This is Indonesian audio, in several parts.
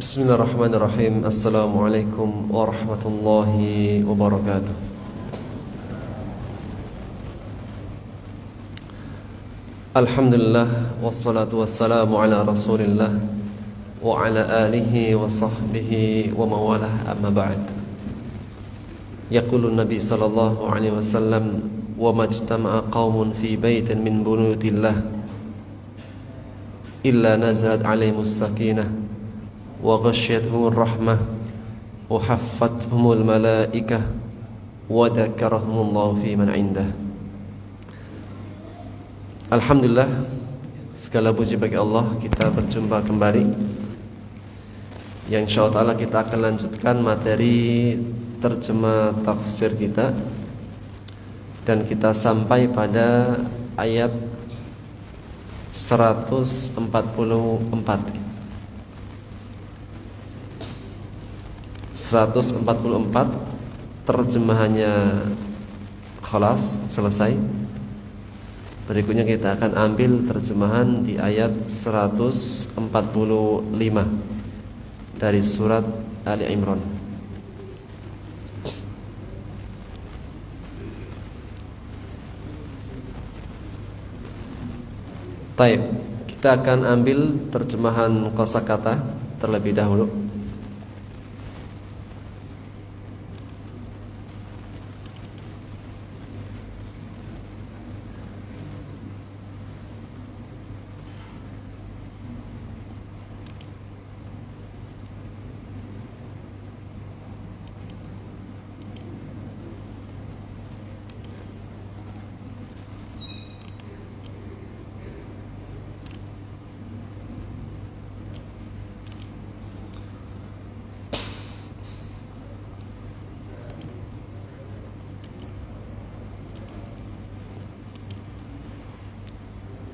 Bismillahirrahmanirrahim. Assalamualaikum warahmatullahi wabarakatuh. Alhamdulillah wassalatu wassalamu ala Rasulillah wa ala alihi wa sahbihi wa mawalah, amma ba'd. Yaqulu Nabi sallallahu alaihi wasallam, wa majtama'a qaumun fi baitin min buyutillah illa nazalat alaihimus sakinah wa ghasyiyatuhumur rahmah wa haffathumul malaikah wa dzakarahumullahu fi man indah. Alhamdulillah, segala puji bagi Allah, kita berjumpa kembali. Yang insyaallah kita akan lanjutkan materi terjemah tafsir kita, dan kita sampai pada ayat 144. 144 terjemahannya khalas, selesai. Berikutnya kita akan ambil terjemahan di ayat 145 dari surat Ali Imran. Taib, kita akan ambil terjemahan kosakata terlebih dahulu.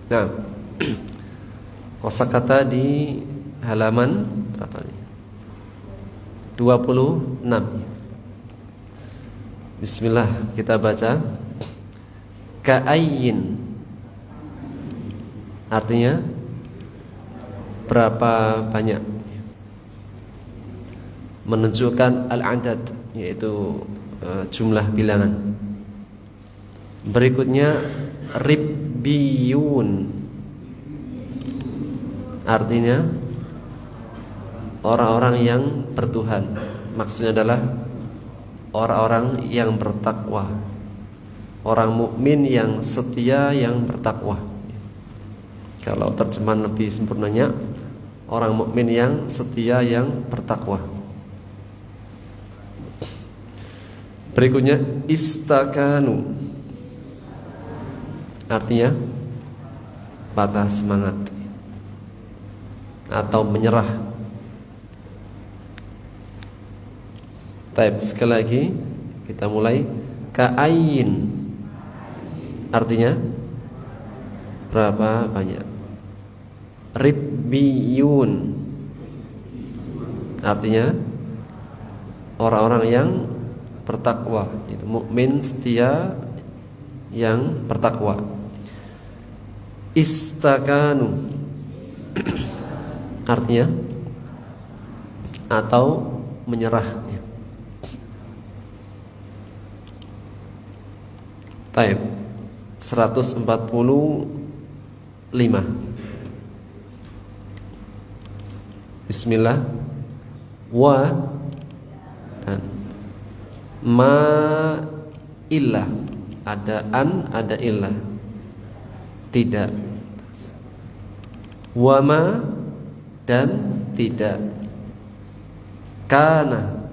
Nah, kosakata di halaman berapa ini? 26. Bismillah, kita baca. Ka'ayyin, artinya berapa banyak, menunjukkan al-adad, yaitu jumlah bilangan. Berikutnya ribbiyun, artinya orang-orang yang bertuhan. Maksudnya adalah orang-orang yang bertakwa, orang mukmin yang setia yang bertakwa. Kalau terjemahan lebih sempurnanya, orang mukmin yang setia yang bertakwa. Berikutnya istakanu, artinya patah semangat atau menyerah. Baik, sekali lagi kita mulai. Ka'ayyin, artinya berapa banyak. Ribbiyun, artinya orang-orang yang bertakwa, itu mukmin setia yang bertakwa. Istakanu, artinya atau menyerah. Taib 145. Bismillah. Wa dan ma illah, ada an, ada illah, tidak. Wa ma dan tidak. Kana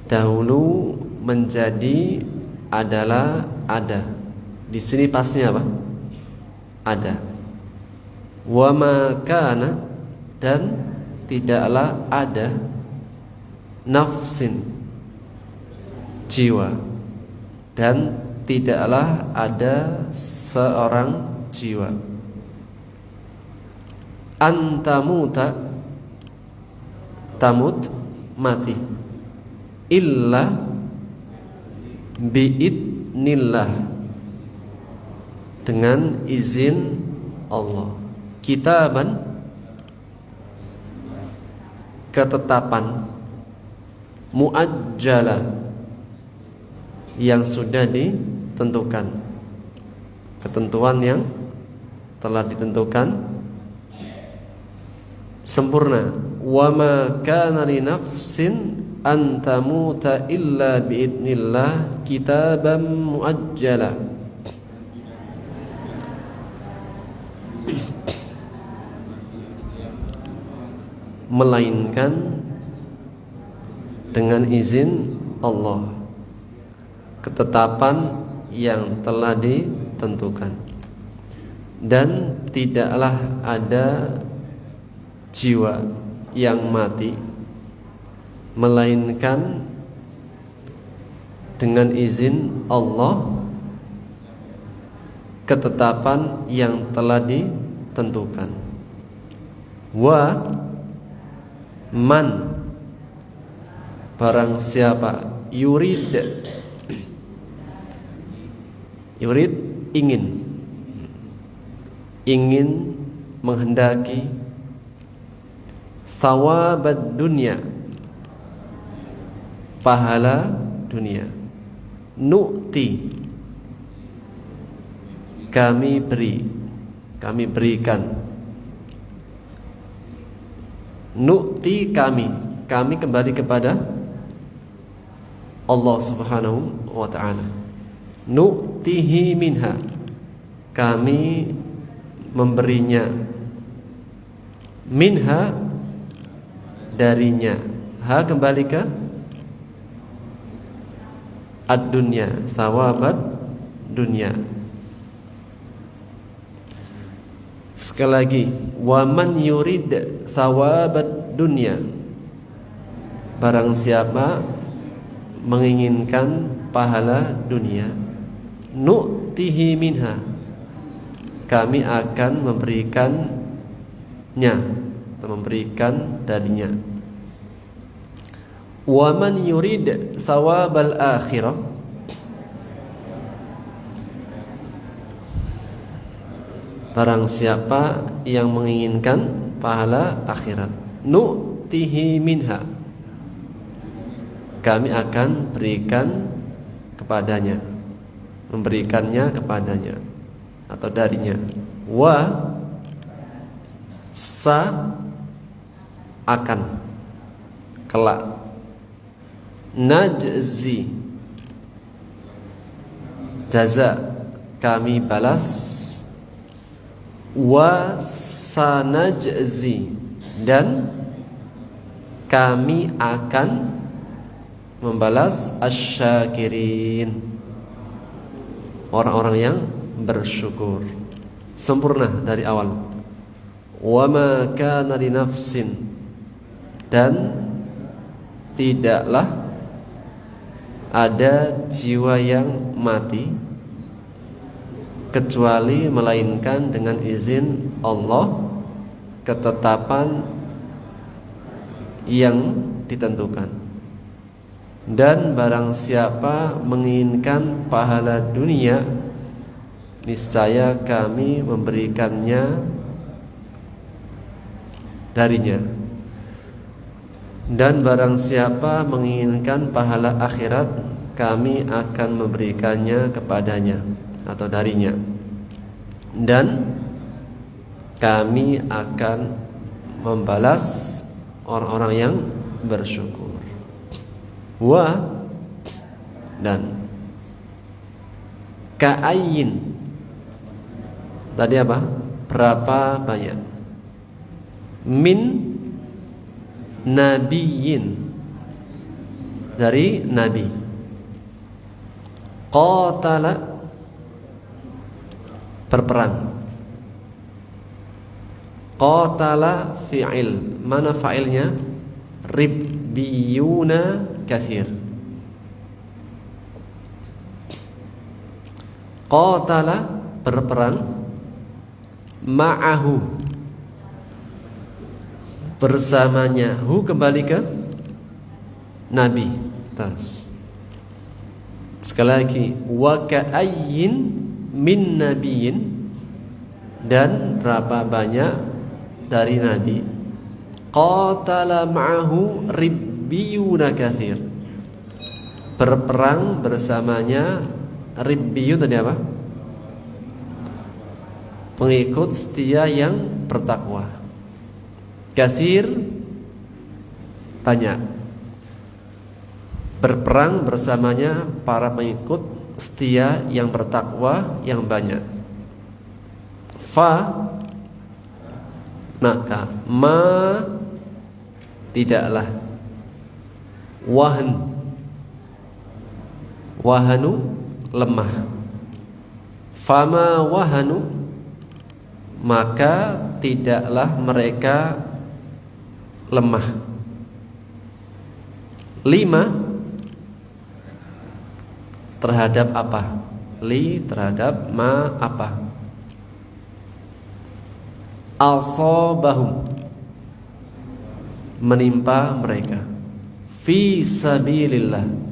dahulu menjadi adalah ada. Di sini pasnya apa? Ada. Wa ma kana dan tidaklah ada nafsin jiwa, dan tidaklah ada seorang jiwa antamuta tamut mati illa biidnillah dengan izin Allah. Kitaban ketetapan, muajjala yang sudah ditentukan, ketentuan yang telah ditentukan sempurna. Wa ma kana li nafsin an tamuta illa biidnillah kitaban muajjala. Melainkan dengan izin Allah, ketetapan yang telah ditentukan, dan tidaklah ada jiwa yang mati melainkan dengan izin Allah, ketetapan yang telah ditentukan. Wa man barang siapa yurid ingin menghendaki thawabad dunya pahala dunia, nu'ti kami berikan, nu'ti kami kembali kepada Allah Subhanahu wa ta'ala. Nu'tihi minha, kami memberinya, minha darinya, ha kembali ke ad-dunya, sawabat dunia. Sekali lagi, wa man yurid sawabat dunya, barang siapa menginginkan pahala dunia, nu'tihi minha, kami akan memberikannya atau memberikan darinya. Wa man yurid sawabal akhirah, barang siapa yang menginginkan pahala akhirat, nu'tihi minha, kami akan berikan kepadanya, memberikannya kepadanya atau darinya. Wa sa akan kelak, najzi jaza kami balas, wa sanajzi dan kami akan membalas asyakirin, orang-orang yang bersyukur. Sempurna dari awal. Wa ma kana li nafsin, dan tidaklah ada jiwa yang mati kecuali melainkan dengan izin Allah, ketetapan yang ditentukan. Dan barang siapa menginginkan pahala dunia, niscaya kami memberikannya darinya. Dan barang siapa menginginkan pahala akhirat, kami akan memberikannya kepadanya atau darinya, dan kami akan membalas orang-orang yang bersyukur. Dan ka'ayyin, tadi apa? Berapa banyak? Min nabiyyin, dari nabi. Qatala, berperang. Qatala fi'il, mana fa'ilnya? Ribbiyuna kathir. Qatala, berperang. Ma'ahu, bersamanya. Hu kembali ke nabi. Sekali lagi, wa ka'ayyin min nabiyyin, dan berapa banyak dari nabi. Qatala ma'ahu ribbiyuna kathir, berperang bersamanya. Ribbiyun tadi apa? Pengikut setia yang bertakwa. Kathir, banyak. Berperang bersamanya para pengikut setia yang bertakwa yang banyak. Maka tidaklah. Wahanu, lemah. Fama wahanu, maka tidaklah mereka lemah. 5, terhadap apa? Terhadap apa? Asabahum, menimpa mereka. Fi sabilillah.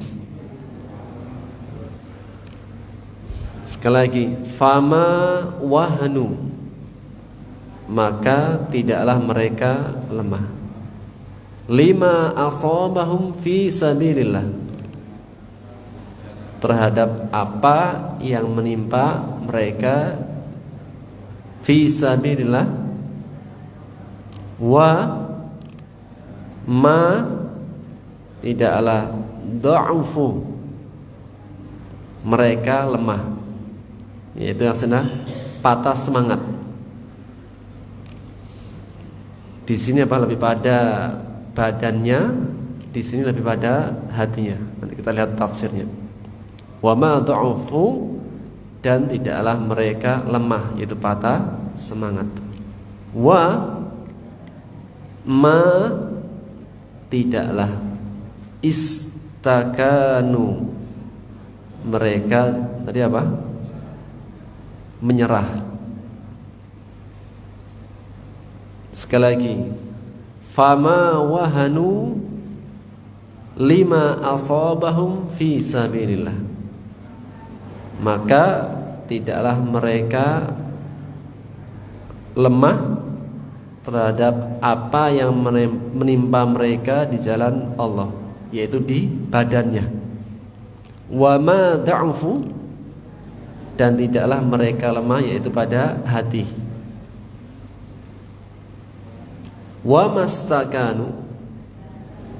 Sekali lagi, fama wahanu, maka tidaklah mereka lemah. 5 asabahum fi sabilillah, terhadap apa yang menimpa mereka fi sabilillah. Tidaklah da'ufu, mereka lemah, yaitu yang senang patah semangat. Di sini apa? Lebih pada badannya, di sini lebih pada hatinya. Nanti kita lihat tafsirnya. Wa ma dha'ufu, dan tidaklah mereka lemah, yaitu patah semangat. Tidaklah istakanu, mereka tadi apa? Menyerah. Sekali lagi, fama wahanu 5 asabahum fi sabilillah, maka tidaklah mereka lemah terhadap apa yang menimpa mereka di jalan Allah, yaitu di badannya. Wa ma da'ufu, dan tidaklah mereka lemah, yaitu pada hati. Wa mastakanu,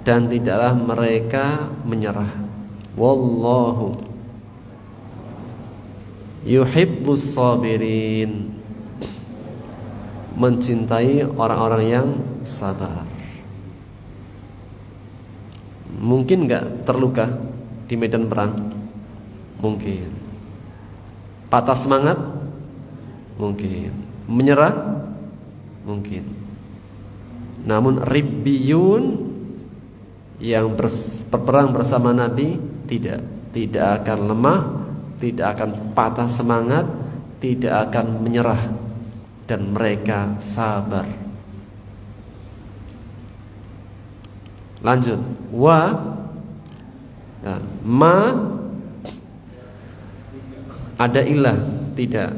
dan tidaklah mereka menyerah. Wallahu yuhibbus sabirin, mencintai orang-orang yang sabar. Mungkin enggak terluka di medan perang? Mungkin. Patah semangat? Mungkin. Menyerah? Mungkin. Namun ribbiyun, yang berperang bersama Nabi, tidak akan lemah, tidak akan patah semangat, tidak akan menyerah, dan mereka sabar. Lanjut. Dan ada ilah, tidak.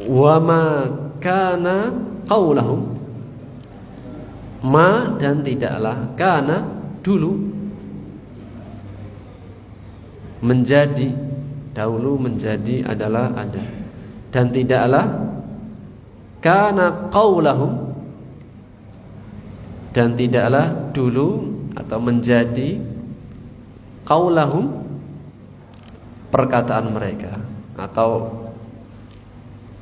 Wa ma kana qaulahum, Ma dan tidaklah kana dulu menjadi, dahulu menjadi adalah ada, dan tidaklah kana qaulahum, dan tidaklah dulu atau menjadi qaulahum perkataan mereka, atau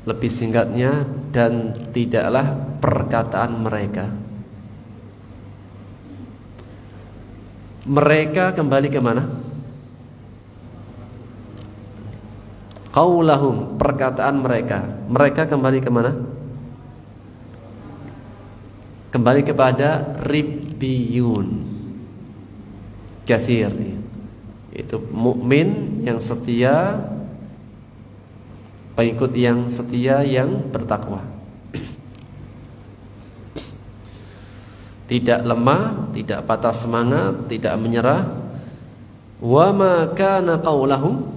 lebih singkatnya, dan tidaklah perkataan mereka. Mereka kembali ke mana? Qaulahum, perkataan mereka. Mereka kembali ke mana? Kembali kepada ribbiyun katsir. Itu mukmin yang setia, pengikut yang setia yang bertakwa. Tidak lemah, tidak patah semangat, tidak menyerah. Wa ma kana qaulahum,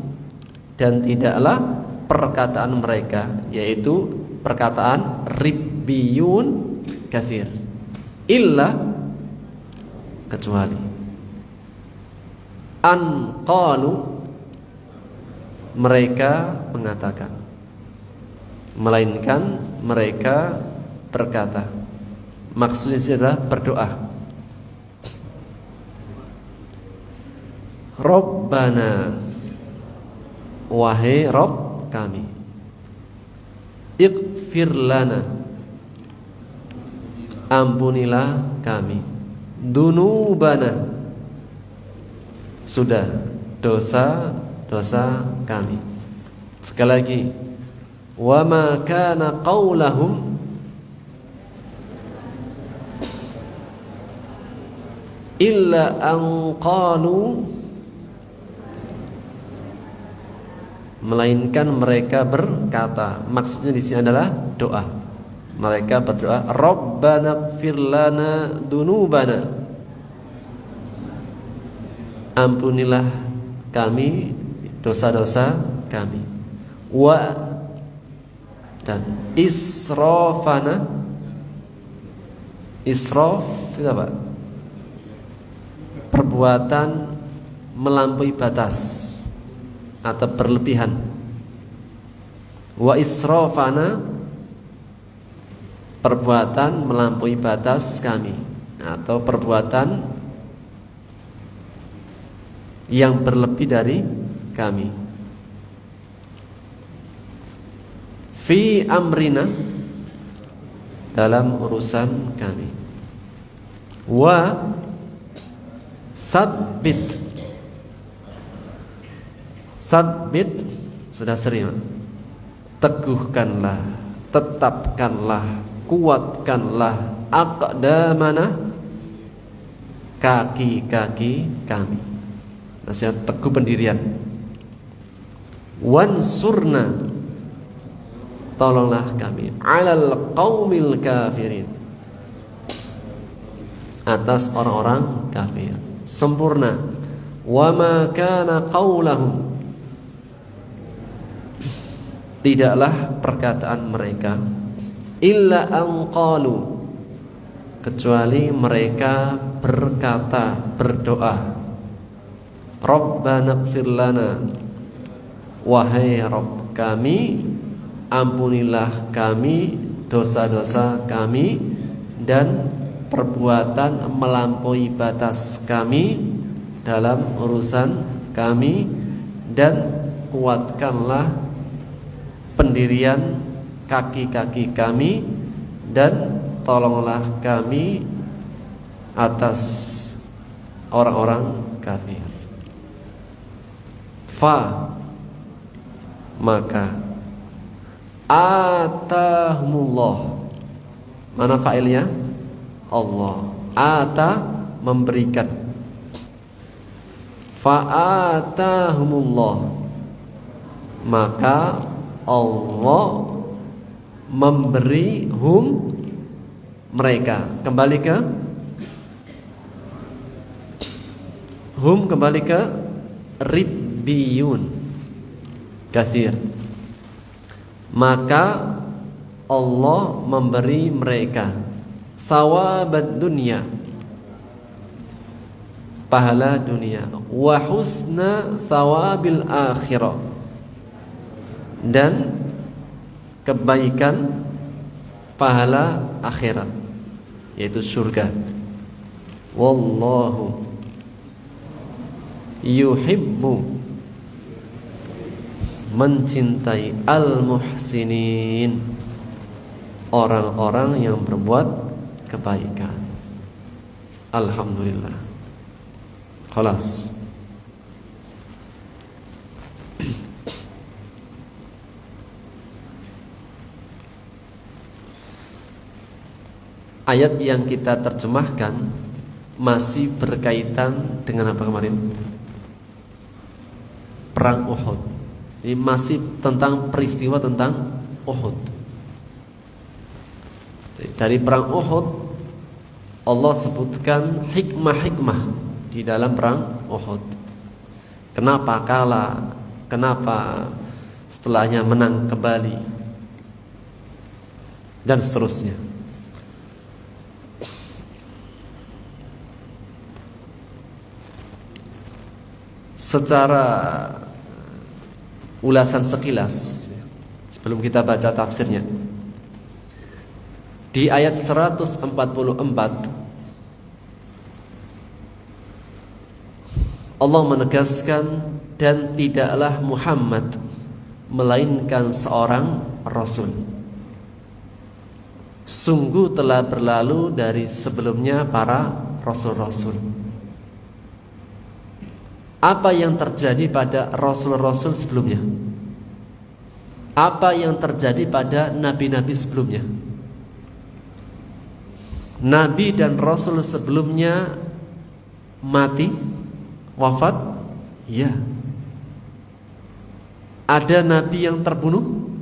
dan tidaklah perkataan mereka, yaitu perkataan ribbiyun katsir, illa kecuali an qalu, mereka mengatakan, melainkan mereka berkata. Maksudnya adalah berdoa. Rabbana, wahai Rabb kami, ighfir lana, ampunilah kami, dunubana, sudah dosa-dosa kami. Sekali lagi, wa ma kana qaulahum illa an qalu, melainkan mereka berkata. Maksudnya di sini adalah doa. Mereka berdoa, Rabbana ighfir lana dunubana, ampunilah kami dosa-dosa kami, wa, dan israfana. Israf itu apa? Perbuatan melampaui batas atau berlebihan. Wa israfana, perbuatan melampaui batas kami, atau perbuatan yang berlebih dari kami. Fi amrina, dalam urusan kami. Wa sabbit, sabbit sudah sering. Teguhkanlah, tetapkanlah, kuatkanlah aqdamana, kaki-kaki kami. Nasihat teguh pendirian. Wansurna, tolonglah kami, alal qaumil kafirin, atas orang-orang kafir. Sempurna. Wa ma kana qaulahum, tidaklah perkataan mereka, illa an qalu, kecuali mereka berkata, berdoa, Rabbana ighfir lana, wahai Rabb kami, ampunilah kami dosa-dosa kami dan perbuatan melampaui batas kami dalam urusan kami, dan kuatkanlah pendirian kaki-kaki kami, dan tolonglah kami atas orang-orang kafir. Fa, maka atahumullah, mana fa'ilnya? Allah. Ata, memberikan. Fa'atahumullah, maka Allah memberi hum, mereka. Kembali ke hum, kembali ke ribbiyun katsir. Maka Allah memberi mereka, thawabad dunya, pahala dunia, wa husna thawabil akhirah, dan kebaikan pahala akhirat, yaitu surga. Wallahu yuhibbu, mencintai al-muhsinin, orang-orang yang berbuat kebaikan. Alhamdulillah. Khalas. Ayat yang kita terjemahkan masih berkaitan dengan apa kemarin? Perang Uhud. Ini masih tentang peristiwa tentang Uhud. Jadi, dari perang Uhud Allah sebutkan hikmah-hikmah di dalam perang Uhud. Kenapa kalah? Kenapa setelahnya menang kembali? Dan seterusnya. Secara ulasan sekilas sebelum kita baca tafsirnya, di ayat 144 Allah menegaskan, dan tidaklah Muhammad melainkan seorang rasul, sungguh telah berlalu dari sebelumnya para rasul-rasul. Apa yang terjadi pada rasul-rasul sebelumnya? Apa yang terjadi pada nabi-nabi sebelumnya? Nabi dan rasul sebelumnya mati, wafat? Ya. Ada nabi yang terbunuh?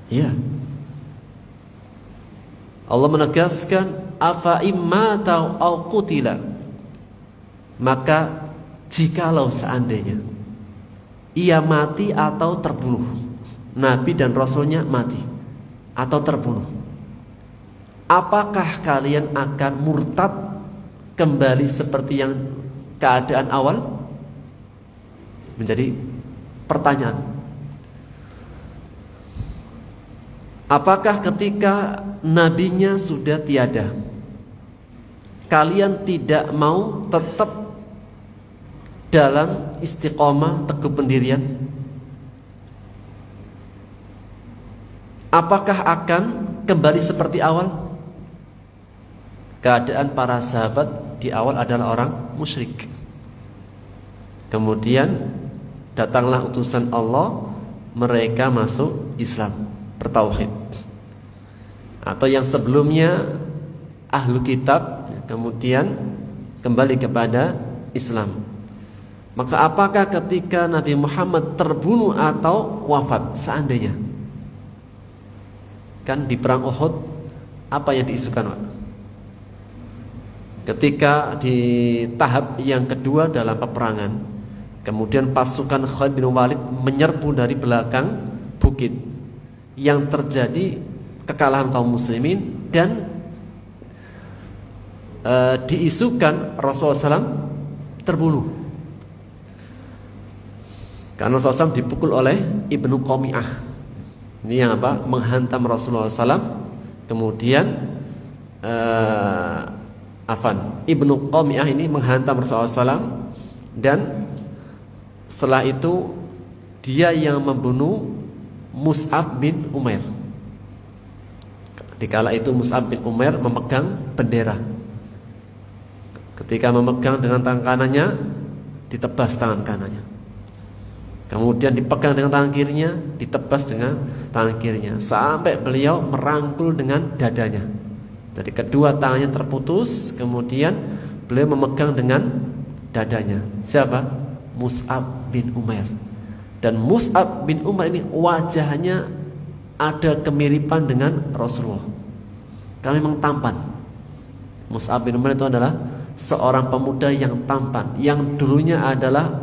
Ya. Allah menegaskan, afa imma au qutila, maka jikalau seandainya ia mati atau terbunuh, nabi dan rasulnya mati atau terbunuh, apakah kalian akan murtad kembali seperti yang keadaan awal? Menjadi pertanyaan. Apakah ketika nabinya sudah tiada, kalian tidak mau tetap dalam istiqomah, teguh pendirian? Apakah akan kembali seperti awal? Keadaan para sahabat di awal adalah orang musyrik. Kemudian datanglah utusan Allah, mereka masuk Islam, bertauhid. Atau yang sebelumnya ahlu kitab, kemudian kembali kepada Islam. Maka apakah ketika Nabi Muhammad terbunuh atau wafat, seandainya? Kan di perang Uhud apa yang diisukan, Pak? Ketika di tahap yang kedua dalam peperangan, kemudian pasukan Khalid bin Walid menyerbu dari belakang bukit, yang terjadi kekalahan kaum muslimin, dan diisukan Rasulullah SAW terbunuh. Karena Rasulullah SAW dipukul oleh Ibnu Qami'ah. Ini yang apa? Menghantam Rasulullah SAW. Kemudian Ibnu Qami'ah ini menghantam Rasulullah SAW, dan setelah itu dia yang membunuh Mus'ab bin Umair. Dikala itu Mus'ab bin Umair memegang bendera. Ketika memegang dengan tangan kanannya, ditebas tangan kanannya. Kemudian dipegang dengan tangan kirinya, ditebas dengan tangan kirinya, sampai beliau merangkul dengan dadanya. Jadi kedua tangannya terputus, kemudian beliau memegang dengan dadanya. Siapa? Mus'ab bin Umair. Dan Mus'ab bin Umair ini wajahnya ada kemiripan dengan Rasulullah. Karena memang tampan. Mus'ab bin Umair itu adalah seorang pemuda yang tampan, yang dulunya adalah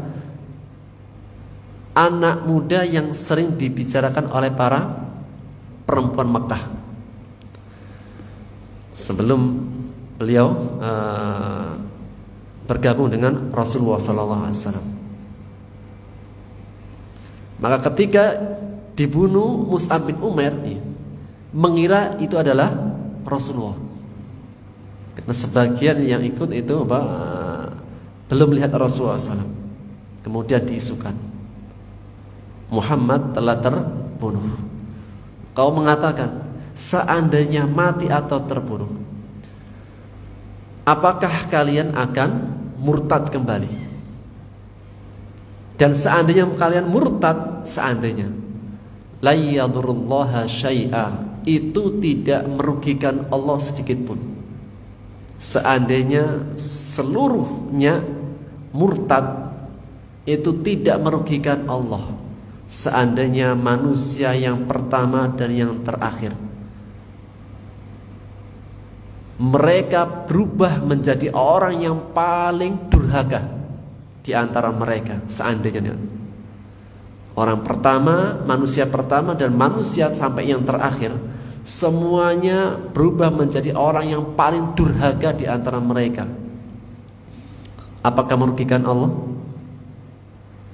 anak muda yang sering dibicarakan oleh para perempuan Mekah. sebelum beliau bergabung dengan Rasulullah SAW. Maka ketika dibunuh Mus'ab bin Umair, mengira itu adalah Rasulullah. Karena sebagian yang ikut itu belum melihat Rasulullah SAW. Kemudian diisukan Muhammad telah terbunuh. Kau mengatakan, seandainya mati atau terbunuh, apakah kalian akan murtad kembali? Dan seandainya kalian murtad, seandainya la yadurullaha syai'a, itu tidak merugikan Allah sedikit pun. Seandainya seluruhnya murtad, itu tidak merugikan Allah. Seandainya manusia yang pertama dan yang terakhir mereka berubah menjadi orang yang paling durhaka di antara mereka, seandainya orang pertama, manusia pertama dan manusia sampai yang terakhir, semuanya berubah menjadi orang yang paling durhaka di antara mereka, apakah merugikan Allah?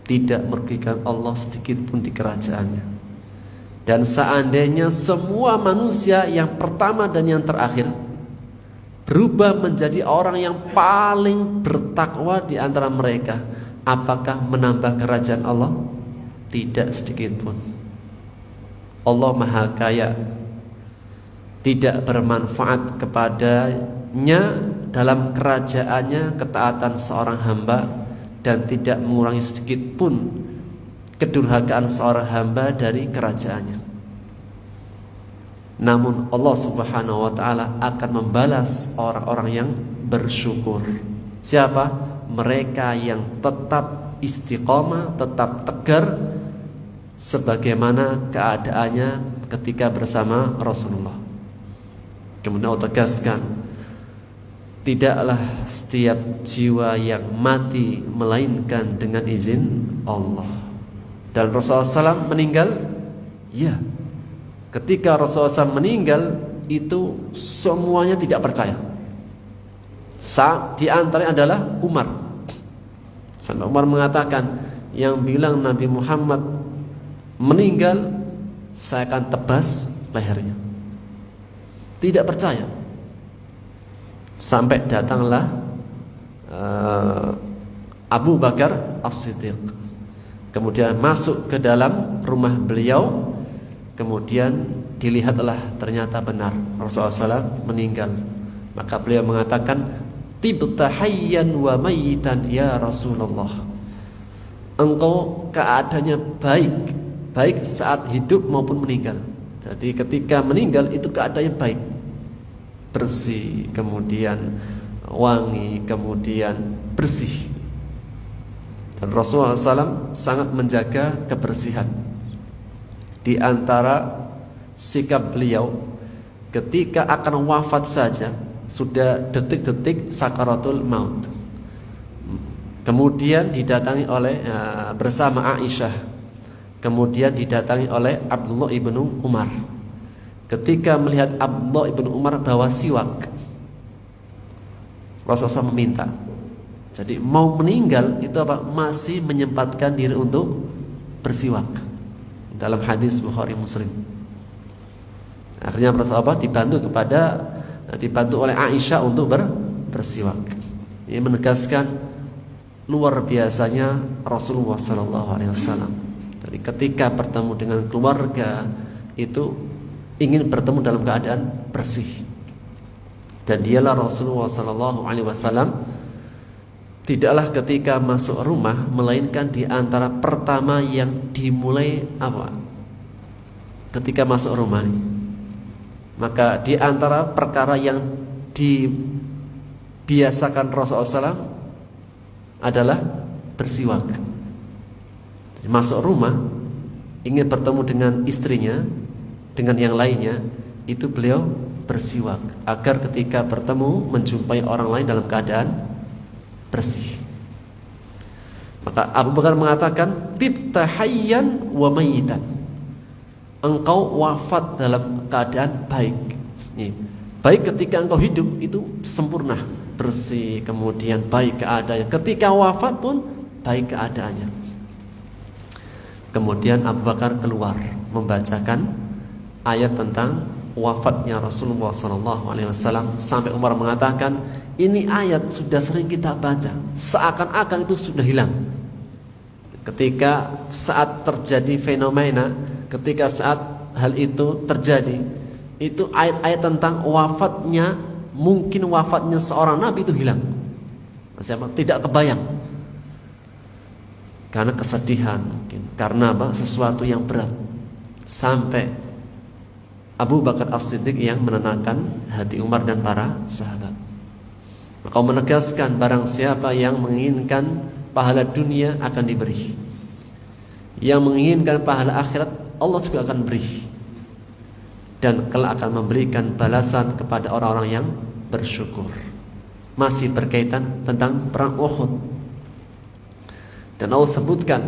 Tidak merugikan Allah sedikit pun di kerajaannya. Dan seandainya semua manusia yang pertama dan yang terakhir berubah menjadi orang yang paling bertakwa di antara mereka, apakah menambah kerajaan Allah? Tidak sedikit pun. Allah Maha Kaya, tidak bermanfaat kepadanya dalam kerajaannya ketaatan seorang hamba, dan tidak mengurangi sedikit pun kedurhakaan seorang hamba dari kerajaannya. Namun Allah Subhanahu wa ta'ala akan membalas orang-orang yang bersyukur. Siapa? Mereka yang tetap istiqomah, tetap tegar sebagaimana keadaannya ketika bersama Rasulullah. Kemudian Allah tegaskan, tidaklah setiap jiwa yang mati melainkan dengan izin Allah. Dan Rasulullah SAW meninggal, ya. Ketika Rasulullah SAW meninggal, itu semuanya tidak percaya. Di antaranya adalah Umar. Sampai Umar mengatakan, yang bilang Nabi Muhammad meninggal, saya akan tebas lehernya. Tidak percaya. Sampai datanglah Abu Bakar As-Siddiq, kemudian masuk ke dalam rumah beliau, kemudian dilihatlah ternyata benar Rasulullah SAW meninggal. Maka beliau mengatakan, tibta hayyan wa mayitan ya Rasulullah, engkau keadaannya baik saat hidup maupun meninggal. Jadi ketika meninggal itu keadaannya baik, bersih, kemudian wangi, kemudian bersih. Dan Rasulullah SAW sangat menjaga kebersihan. Di antara sikap beliau ketika akan wafat saja, sudah detik-detik sakaratul maut, kemudian didatangi oleh bersama Aisyah, kemudian didatangi oleh Abdullah ibnu Umar. Ketika melihat Abdullah ibnu Umar bawa siwak, Rasulullah SAW meminta. Jadi mau meninggal itu masih menyempatkan diri untuk bersiwak. Dalam hadis Bukhari Muslim. Akhirnya Rasulullah dibantu oleh Aisyah untuk bersiwak. Ini menegaskan luar biasanya Rasulullah SAW. Jadi ketika bertemu dengan keluarga itu ingin bertemu dalam keadaan bersih. Dan dialah Rasulullah SAW tidaklah ketika masuk rumah melainkan di antara pertama yang dimulai apa? Ketika masuk rumah ini, maka di antara perkara yang dibiasakan Rasulullah SAW adalah bersiwak. Jadi masuk rumah ingin bertemu dengan istrinya, dengan yang lainnya, itu beliau bersiwak agar ketika bertemu menjumpai orang lain dalam keadaan bersih. Maka Abu Bakar mengatakan, tibta hayyan wa mayitan, engkau wafat dalam keadaan baik. Baik ketika engkau hidup itu sempurna, bersih, kemudian baik keadaannya. Ketika wafat pun baik keadaannya. Kemudian Abu Bakar keluar membacakan ayat tentang wafatnya Rasulullah SAW, sampai Umar mengatakan, ini ayat sudah sering kita baca, seakan-akan itu sudah hilang. Ketika saat terjadi fenomena, ketika saat hal itu terjadi, itu ayat-ayat tentang wafatnya, mungkin wafatnya seorang nabi itu hilang. Siapa? Tidak kebayang. Karena kesedihan mungkin, karena apa? Sesuatu yang berat. Sampai Abu Bakar As-Siddiq yang menenangkan hati Umar dan para sahabat. Maka menegaskan barang siapa yang menginginkan pahala dunia akan diberi, yang menginginkan pahala akhirat Allah juga akan beri, dan kelak akan memberikan balasan kepada orang-orang yang bersyukur. Masih berkaitan tentang perang Uhud, dan Allah sebutkan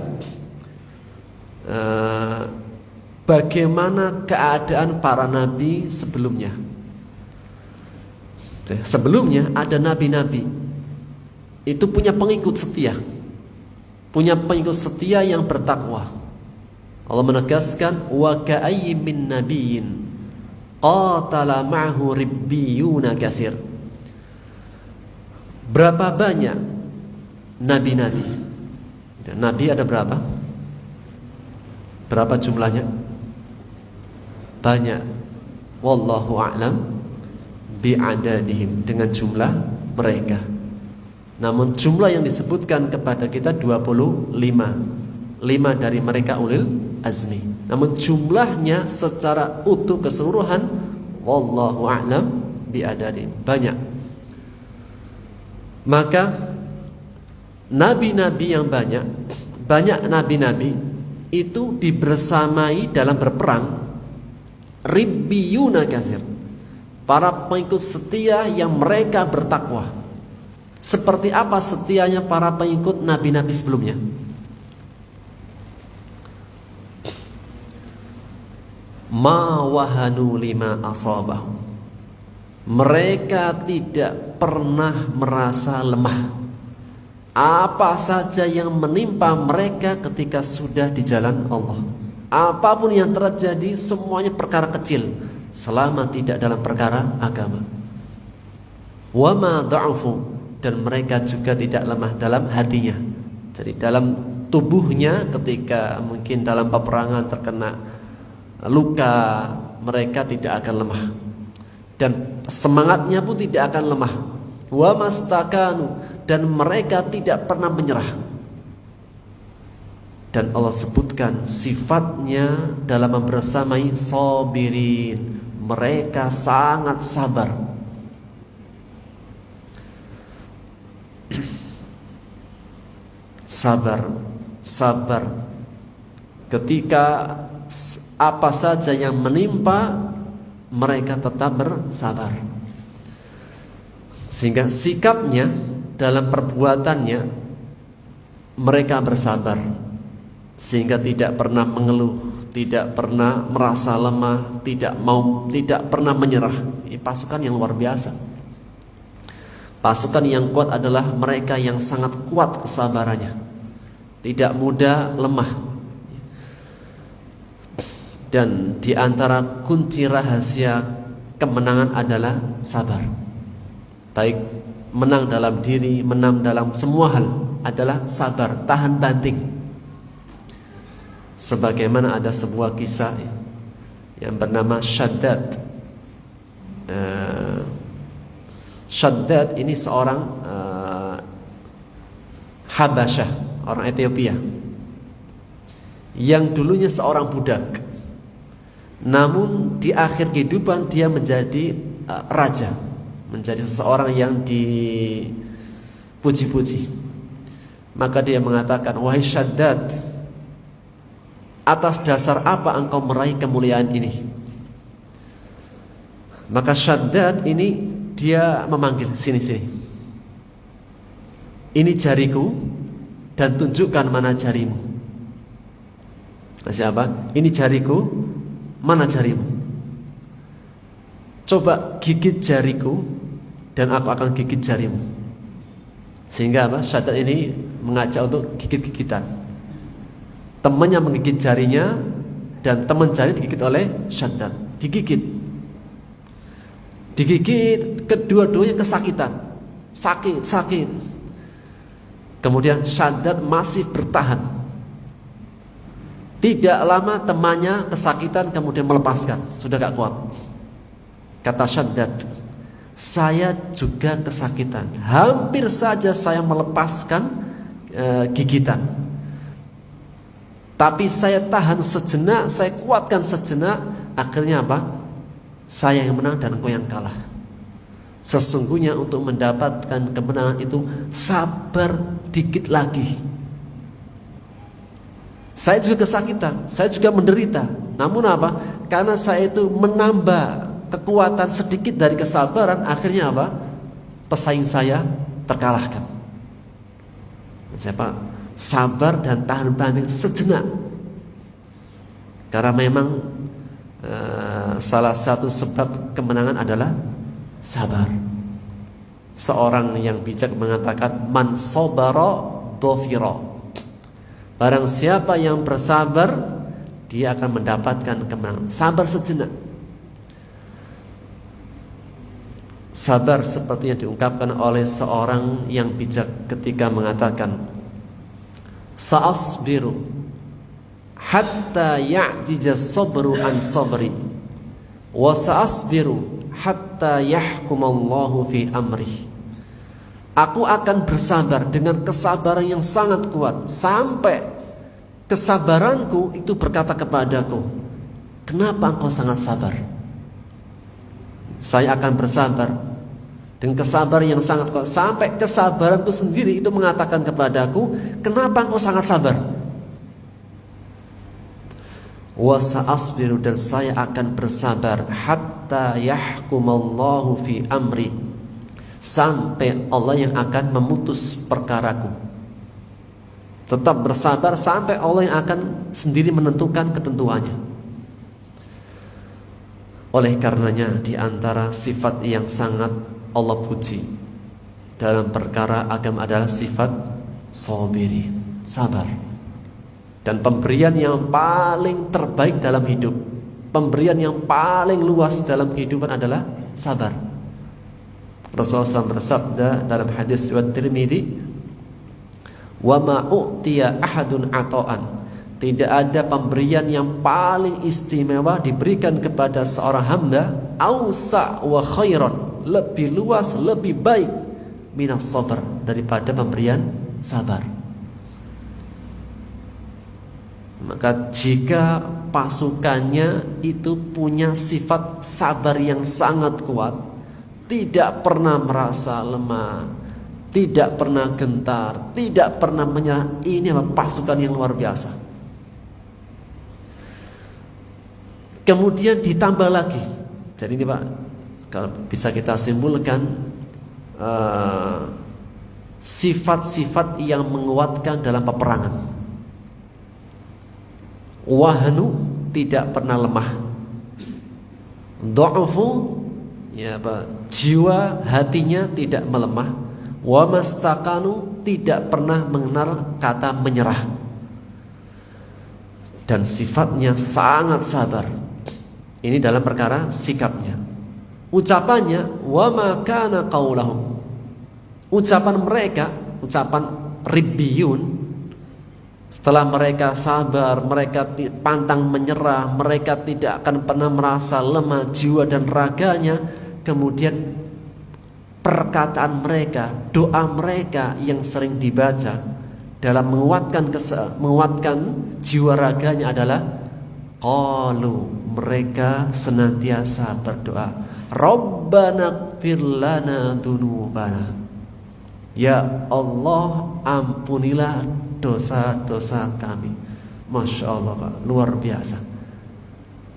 bagaimana keadaan para nabi sebelumnya. Sebelumnya ada nabi-nabi itu punya pengikut setia, punya pengikut setia yang bertakwa. Allah menegaskan, wa ka'ayyin min nabiyyin qatala ma'hu ribbiyuna katsir. Berapa banyak nabi-nabi? Nabi ada berapa? Berapa jumlahnya? Banyak. Wallahu a'lam bi'adadihim, dengan jumlah mereka. Namun jumlah yang disebutkan kepada kita 25. 5 dari mereka ulil azmi. Namun jumlahnya secara utuh keseluruhan wallahu a'lam bi'adadihim, banyak. Maka nabi-nabi yang banyak nabi-nabi itu dibersamai dalam berperang ribbiyuna katsir, para pengikut setia yang mereka bertakwa. Seperti apa setianya para pengikut nabi-nabi sebelumnya? Ma wahanu lima asabahum, mereka tidak pernah merasa lemah. Apa saja yang menimpa mereka ketika sudah di jalan Allah, apapun yang terjadi, semuanya perkara kecil selama tidak dalam perkara agama. Wa ma da'ufu, dan mereka juga tidak lemah dalam hatinya. Jadi dalam tubuhnya ketika mungkin dalam peperangan terkena luka, mereka tidak akan lemah, dan semangatnya pun tidak akan lemah. Wa mastakanu, dan mereka tidak pernah menyerah. Dan Allah sebutkan sifatnya dalam membersamai sabirin, mereka sangat sabar. Sabar ketika apa saja yang menimpa, mereka tetap bersabar. Sehingga sikapnya dalam perbuatannya mereka bersabar, sehingga tidak pernah mengeluh, tidak pernah merasa lemah, tidak pernah menyerah. Ini pasukan yang luar biasa. Pasukan yang kuat adalah mereka yang sangat kuat kesabarannya, tidak mudah lemah. Dan di antara kunci rahasia kemenangan adalah sabar. Baik menang dalam diri, menang dalam semua hal adalah sabar, tahan banting. Sebagaimana ada sebuah kisah yang bernama Shaddad. Shaddad ini seorang Habasyah, orang Ethiopia, yang dulunya seorang budak, namun di akhir kehidupan dia menjadi raja, menjadi seseorang yang dipuji-puji. Maka dia mengatakan, wahai Shaddad, atas dasar apa engkau meraih kemuliaan ini? Maka Shaddad ini dia memanggil, sini. Ini jariku, dan tunjukkan mana jarimu. Siapa? Ini jariku, mana jarimu? coba gigit jariku dan aku akan gigit jarimu. Sehingga apa? Syaddad ini mengajak untuk gigit-gigitan. Temannya menggigit jarinya dan teman jari digigit oleh Syaddad. Digigit, kedua-duanya kesakitan. Sakit. Kemudian Syaddad masih bertahan. Tidak lama temannya kesakitan kemudian melepaskan. Sudah gak kuat. Kata Syaddad, saya juga kesakitan. Hampir saja saya melepaskan gigitan. Tapi saya tahan sejenak, saya kuatkan sejenak. Akhirnya apa? Saya yang menang dan engkau yang kalah. Sesungguhnya untuk mendapatkan kemenangan itu sabar dikit lagi. Saya juga kesakitan, saya juga menderita. Namun apa? Karena saya itu menambah kekuatan sedikit dari kesabaran, akhirnya apa? Pesaing saya terkalahkan. Siapa? Sabar dan tahan banting sejenak. Karena memang salah satu sebab kemenangan adalah sabar. Seorang yang bijak mengatakan man sabara dhafira. Barang siapa yang bersabar, dia akan mendapatkan kemenangan. Sabar sejenak. Sabar seperti yang diungkapkan oleh seorang yang bijak ketika mengatakan sa'asbiru hatta ya'jija sabru an sabri wa sa'asbiru hatta yahkumallahu fi amri. Aku akan bersabar dengan kesabaran yang sangat kuat sampai kesabaranku itu berkata kepadaku, kenapa engkau sangat sabar? Saya akan bersabar dengan kesabaran yang sangat kuat sampai kesabaranku sendiri itu mengatakan kepadaku, kenapa engkau sangat sabar? Wa sa'asbiru, dan saya akan bersabar hatta yahkumallahu fi amri, sampai Allah yang akan memutus perkaraku. Tetap bersabar sampai Allah yang akan sendiri menentukan ketentuannya. Oleh karenanya di antara sifat yang sangat Allah puji dalam perkara agama adalah sifat sabirin, sabar. Dan pemberian yang paling terbaik dalam hidup, pemberian yang paling luas dalam kehidupan adalah sabar. Rasulullah SAW bersabda dalam hadis riwayat Tirmidzi, "Wa ma u'tiya ahadun ata'an." Tidak ada pemberian yang paling istimewa diberikan kepada seorang hamba ausa wa khairan, lebih luas, lebih baik minas sabar, daripada pemberian sabar. Maka jika pasukannya itu punya sifat sabar yang sangat kuat, tidak pernah merasa lemah, tidak pernah gentar, tidak pernah menyerah, ini pasukan yang luar biasa. Kemudian ditambah lagi. Jadi ini Pak, kalau bisa kita simpulkan sifat-sifat yang menguatkan dalam peperangan. Wahnu, tidak pernah lemah. Dha'fu, ya Pak, jiwa hatinya tidak melemah. Wa mastakanu, tidak pernah mengenal kata menyerah. Dan sifatnya sangat sabar. Ini dalam perkara sikapnya. Ucapannya, wa ma kana qaulahum. Ucapan mereka, ucapan ribbiyun, setelah mereka sabar, mereka pantang menyerah, mereka tidak akan pernah merasa lemah jiwa dan raganya. Kemudian perkataan mereka, doa mereka yang sering dibaca dalam menguatkan jiwa raganya adalah qalu, mereka senantiasa berdoa, Rabbana ighfir lana dzunubana. Ya Allah, ampunilah dosa-dosa kami. Masya Allah Pak, luar biasa.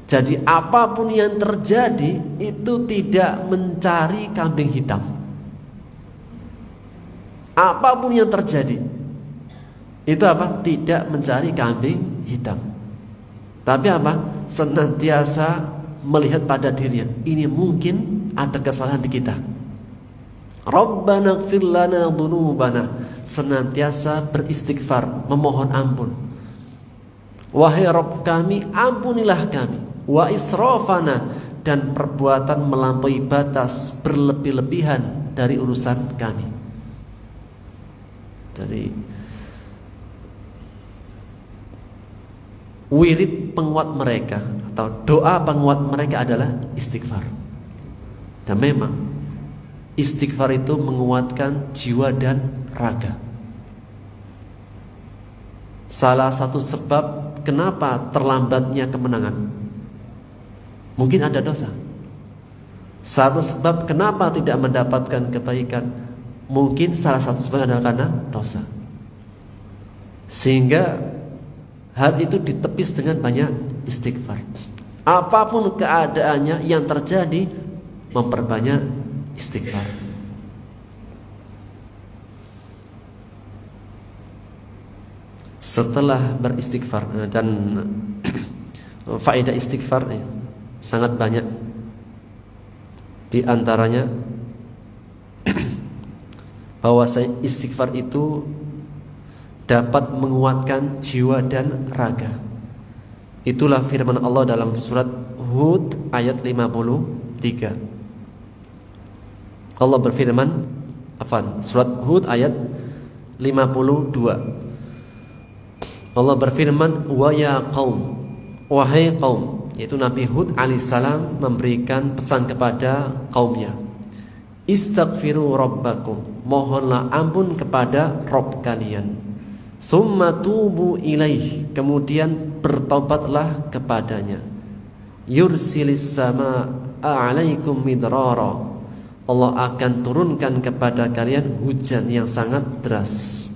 Jadi apapun yang terjadi itu tidak mencari kambing hitam. Apapun yang terjadi itu apa? Tidak mencari kambing hitam. Tapi apa? Senantiasa melihat pada dirinya, ini mungkin ada kesalahan di kita. Rabbana ighfir lana dzunubana, senantiasa beristighfar, memohon ampun. Wahai Rabb kami, ampunilah kami. Wa israfana, dan perbuatan melampaui batas, berlebih-lebihan dari urusan kami. Jadi wirid penguat mereka atau doa penguat mereka adalah istighfar. Dan memang istighfar itu menguatkan jiwa dan raga. Salah satu sebab kenapa terlambatnya kemenangan, mungkin ada dosa. Satu sebab kenapa tidak mendapatkan kebaikan, mungkin salah satu sebab adalah karena dosa. Sehingga hal itu ditepis dengan banyak istighfar. Apapun keadaannya yang terjadi, memperbanyak istighfar. Setelah beristighfar, dan faedah istighfar sangat banyak. Di antaranya bahwa istighfar itu dapat menguatkan jiwa dan raga. Itulah firman Allah dalam surat Hud ayat 53. Allah berfirman, surat Hud ayat 52. Allah berfirman, wa ya qaum, wahai kaum, yaitu Nabi Hud alaihissalam memberikan pesan kepada kaumnya, istaghfiru rabbakum, mohonlah ampun kepada Rabb kalian, summa tubu ilaih, kemudian bertobatlah kepadanya, yursilis samaa'a alaikum midrara, Allah akan turunkan kepada kalian hujan yang sangat deras,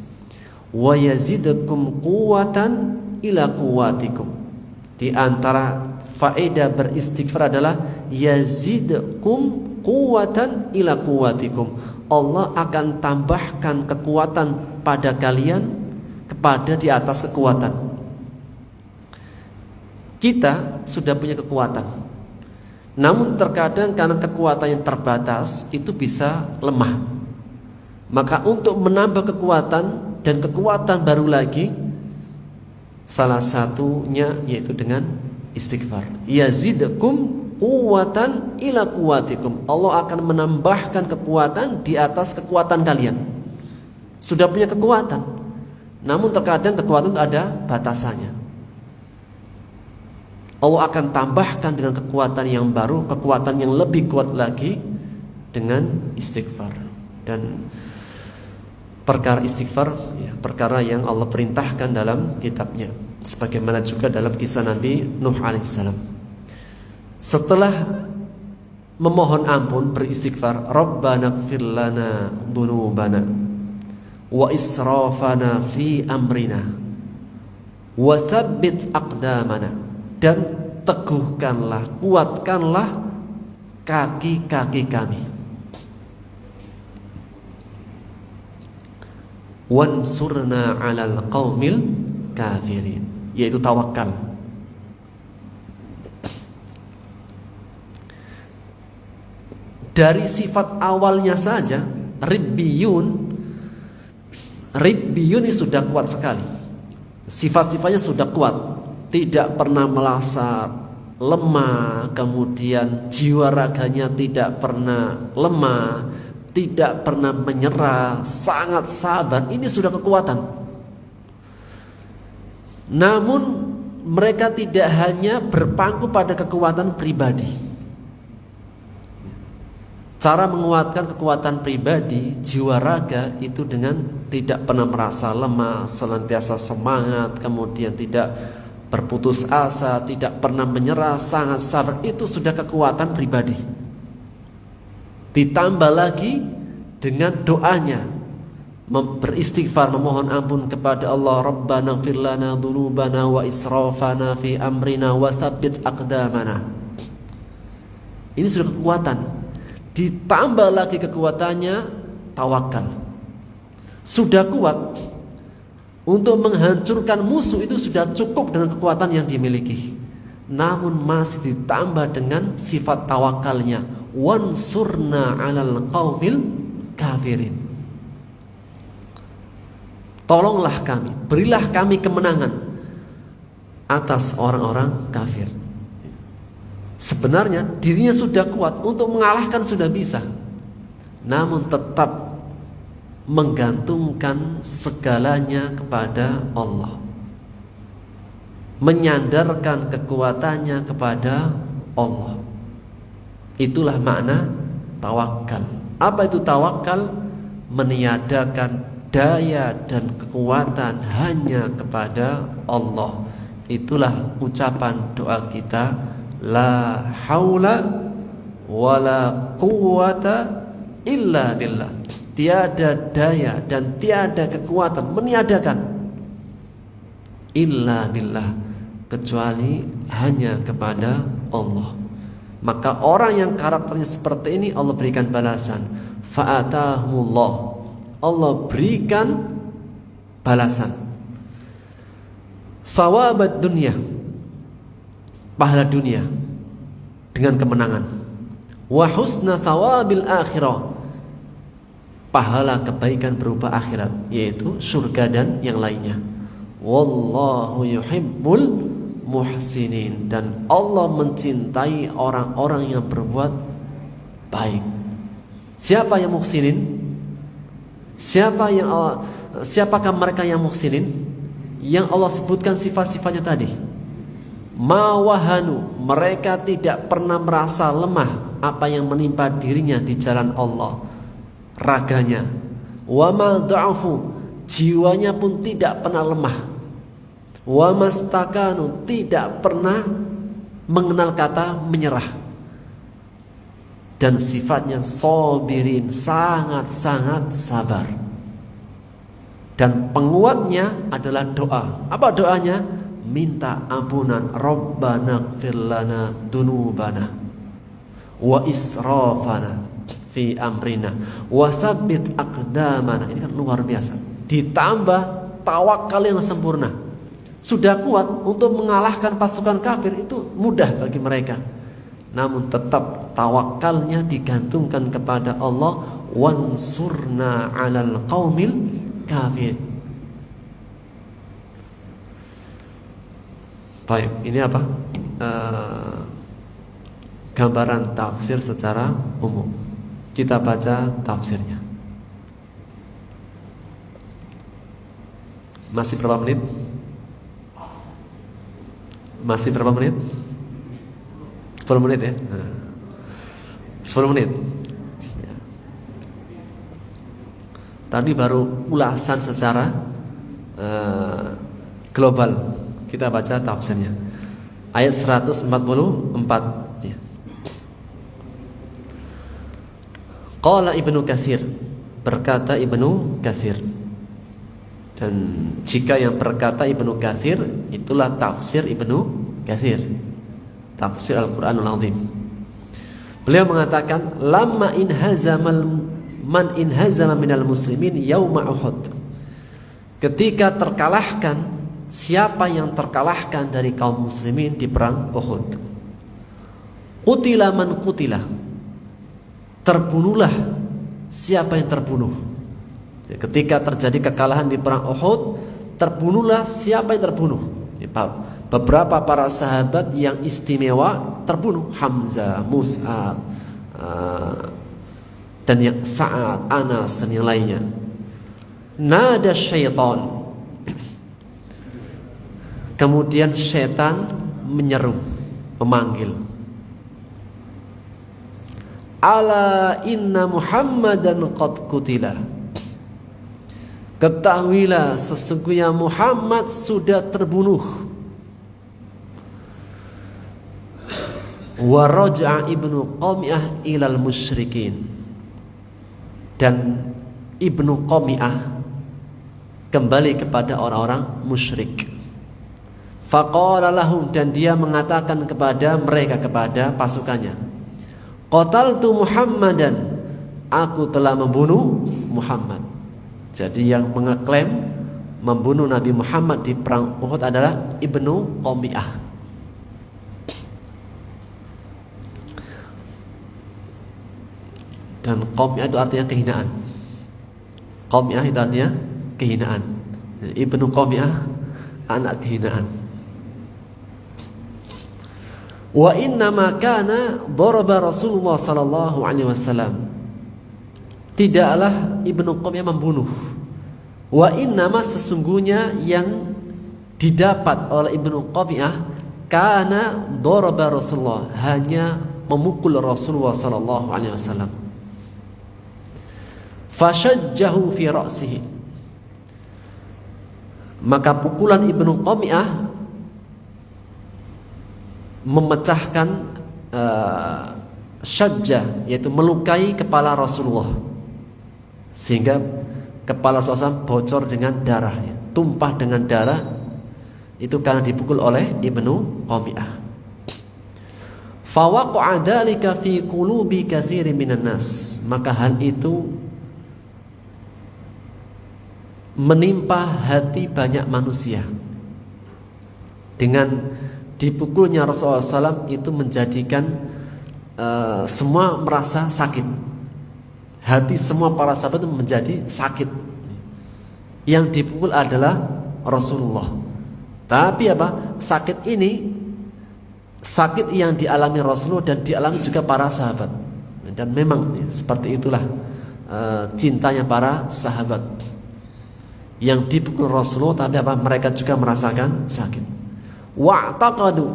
wa yazidakum quwwatan ila quwwatikum. Di antara faedah beristighfar adalah yazidkum quwwatan ila quwwatikum, Allah akan tambahkan kekuatan pada kalian kepada di atas kekuatan. Kita sudah punya kekuatan, namun terkadang karena kekuatan yang terbatas itu bisa lemah. Maka untuk menambah kekuatan dan kekuatan baru lagi, salah satunya yaitu dengan istighfar. Yazidkum quwwatan ila quwwatikum, Allah akan menambahkan kekuatan di atas kekuatan kalian. Sudah punya kekuatan, namun terkadang kekuatan itu ada batasannya. Allah akan tambahkan dengan kekuatan yang baru, kekuatan yang lebih kuat lagi dengan istighfar. Dan perkara istighfar, perkara yang Allah perintahkan dalam kitabnya, sebagaimana juga dalam kisah Nabi Nuh alaihissalam. Setelah memohon ampun, beristighfar, Rabbana ighfir lana dzunubana wa israfana fi amrina wa tsabbit aqdamana, dan teguhkanlah, kuatkanlah kaki-kaki kami, wansurna 'alal qaumil kafirin, yaitu tawakal. Dari sifat awalnya saja, ribbiyun ini sudah kuat sekali. Sifat-sifatnya sudah kuat, tidak pernah merasa lemah, kemudian jiwa raganya tidak pernah lemah, tidak pernah menyerah, sangat sabar. Ini sudah kekuatan. Namun mereka tidak hanya berpangku pada kekuatan pribadi. Cara menguatkan kekuatan pribadi, jiwa raga itu dengan tidak pernah merasa lemah, senantiasa semangat, kemudian tidak berputus asa, tidak pernah menyerah, sangat sabar. Itu sudah kekuatan pribadi. Ditambah lagi dengan doanya, beristighfar, memohon ampun kepada Allah, Rabbana ighfir lana dzunubana wa israfana fi amrina wa tsabbit aqdamana. Ini sudah kekuatan. Ditambah lagi kekuatannya tawakal. Sudah kuat untuk menghancurkan musuh, itu sudah cukup dengan kekuatan yang dimiliki. namun masih ditambah dengan sifat tawakalnya, wansurna 'alal qaumil kafirin. Tolonglah kami, berilah kami kemenangan atas orang-orang kafir. Sebenarnya dirinya sudah kuat, untuk mengalahkan sudah bisa, namun tetap menggantungkan segalanya kepada Allah, menyandarkan kekuatannya kepada Allah. Itulah makna tawakal. Apa itu tawakal? Meniadakan daya dan kekuatan hanya kepada Allah. Itulah ucapan doa kita, la haula wala quwata illa billah. Tiada daya dan tiada kekuatan, meniadakan, illa billah, kecuali hanya kepada Allah. Maka orang yang karakternya seperti ini Allah berikan balasan, fa'atahumullah, Allah berikan balasan, sawabat dunia, pahala dunia dengan kemenangan, wa husna sawabil akhirah, pahala kebaikan berupa akhirat, yaitu surga dan yang lainnya. Wallahu yuhibbul muhsinin, dan Allah mencintai orang-orang yang berbuat baik. Siapa yang muhsinin? Siapakah mereka yang muhsinin? Yang Allah sebutkan sifat-sifatnya tadi. Mawahanu, mereka tidak pernah merasa lemah apa yang menimpa dirinya di jalan Allah, raganya. Wa ma da'afu, jiwanya pun tidak pernah lemah. Wa mastakanu, tidak pernah mengenal kata menyerah. Dan sifatnya sabirin, sangat-sangat sabar. Dan penguatnya adalah doa. Apa doanya? Minta ampunan, Rabbana ighfir lana dunubana wa israfana fi amrina wa tsabbit aqdamana. Ini kan luar biasa. Ditambah tawakal yang sempurna. Sudah kuat untuk mengalahkan pasukan kafir, itu mudah bagi mereka. Namun tetap tawakalnya digantungkan kepada Allah, wansurna 'alal qaumil kafir. Baik, ini apa? Gambaran tafsir secara umum. Kita baca tafsirnya. Masih berapa menit? Masih berapa menit? 10 menit ya? 10 menit ya. Tadi baru ulasan secara global. Kita baca tafsirnya. Ayat 144 ya. Qala Ibnu Katsir, berkata Ibnu Katsir. Dan jika yang berkata Ibnu Katsir, itulah tafsir Ibnu Katsir, tafsir Al-Quranul Azim. Beliau mengatakan, lamma man inhazama minal muslimin yauma Uhud. Ketika terkalahkan, siapa yang terkalahkan dari kaum muslimin di perang Uhud? Qutila man qutila, terbunuhlah siapa yang terbunuh. Ketika terjadi kekalahan di perang Uhud, terbunuhlah siapa yang terbunuh. Beberapa para sahabat yang istimewa terbunuh, Hamzah, Mus'ab, dan yang Sa'ad, Anas dan yang lainnya. Nada syaitan, kemudian syaitan menyeru, memanggil, ala inna Muhammadan qad qutila, ketahuilah sesungguhnya Muhammad sudah terbunuh. Wa raja'a Ibnu Qami'ah ilal musyrikin, dan Ibnu Qami'ah kembali kepada orang-orang musyrik. Faqala lahum, dan dia mengatakan kepada mereka, kepada pasukannya, qataltu Muhammadan, aku telah membunuh Muhammad. Jadi yang mengeklaim membunuh Nabi Muhammad di perang Uhud adalah Ibnu Qami'ah. Dan qami'ah itu artinya kehinaan. Qami'ah itu artinya kehinaan. Ibnu qami'ah, anak kehinaan. Wa inna ma kana daraba Rasulullah sallallahu alaihi wasallam. Tidaklah Ibnu qami'ah membunuh. Wa inna ma sesungguhnya yang didapat oleh Ibnu qami'ah kana daraba Rasulullah, hanya memukul Rasulullah sallallahu alaihi wasallam. Fashajjahu fi ra'sihi, maka pukulan Ibnu qami'ah memecahkan syajjah, yaitu melukai kepala Rasulullah, sehingga kepala Rasulullah bocor dengan darah, tumpah dengan darah. Itu karena dipukul oleh Ibnu qami'ah. Fawaqa'a dzalika fi qulubi katsirin minan nas, maka hal itu menimpa hati banyak manusia. Dengan dipukulnya Rasulullah SAW itu menjadikan semua merasa sakit. Hati semua para sahabat itu menjadi sakit. Yang dipukul adalah Rasulullah. Tapi apa? Sakit ini sakit yang dialami Rasulullah dan dialami juga para sahabat. Dan memang seperti itulah cintanya para sahabat. Yang dipukul Rasulullah, tapi apa? Mereka juga merasakan sakit. Wa'taqadu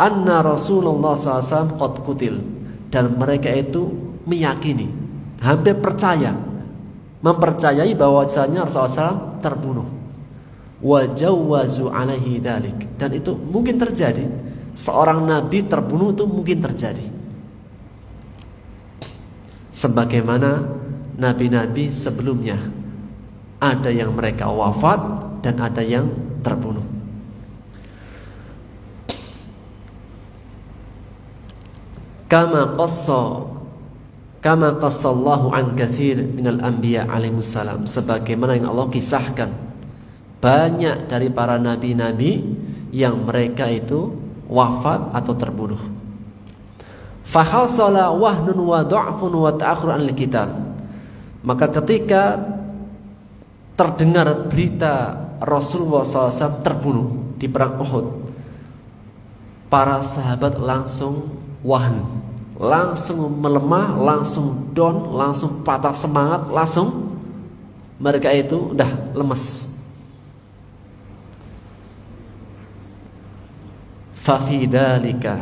anna Rasulullah SAW qad qutil, dan mereka itu meyakini, hampir percaya, mempercayai bahwasanya Rasulullah SAW terbunuh. Wa jawwazu alaihi dzalik, dan itu mungkin terjadi. Seorang nabi terbunuh itu mungkin terjadi. Sebagaimana nabi-nabi sebelumnya, ada yang mereka wafat dan ada yang terbunuh. Kama qassallahu an katsir minal anbiya alaihissalam, sebagaimana yang Allah kisahkan banyak dari para nabi-nabi yang mereka itu wafat atau terbunuh. Fa hasala wahnun wa dha'fun wa ta'akhur anil qital, maka ketika terdengar berita Rasulullah SAW terbunuh di perang Uhud, para sahabat langsung wahn, langsung melemah, langsung down, langsung patah semangat, langsung mereka itu udah lemes. Fafi dzalika,